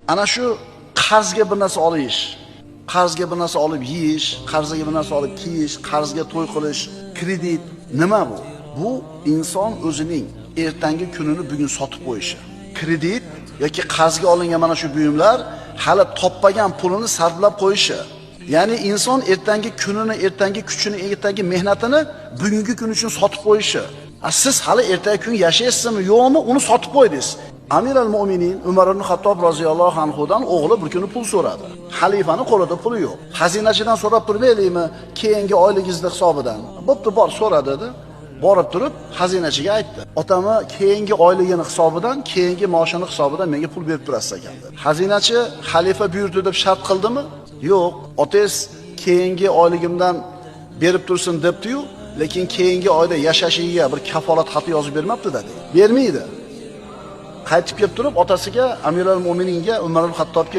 Ana shu qarzga bir narsa olish, qarzga bir narsa olib yeyish, qarzga bir narsa olib kiyish, qarzga to'y qilish, kredit nima bu? Bu inson o'zining ertangi kunini bugun sotib qo'yishi. Kredit yoki qarzga olingan mana shu buyumlar hali topmagan pulini sarflab qo'yishi. Ya'ni inson ertangi kunini, ertangi kuchini, ertangi mehnatini bugungi kun uchun sotib qo'yishi. Siz hali ertangi kun yashaysizmi, yo'qmi, uni sotib qo'ydingiz. Amir al-Mu'minin Umar ibn Xattob roziyallohu anhudan o'g'li bir kuni pul so'radi. Xalifani qo'lida puli yo'q. Xazinachidan so'rab turmaylikmi, keyingi oyligingizni hisobidan? Bo'pti, bor so'ra dedi. Borib turib xazinachiga aytdi. Otami keyingi oyligini hisobidan, keyingi maoshini hisobidan menga pul berib turasiz ekan dedi. Xazinachi xalifa buyurdi deb shart qildimi? Yo'q. Otangiz keyingi oyligimdan berib tursin debdi-yu, lekin keyingi oyda yashashiga bir kafolat xati yozib bermabdi dedi. Bermaydi. Qaytib kelib turib otasiga, Amir al-Mu'mininga, Umar ibn Xattobga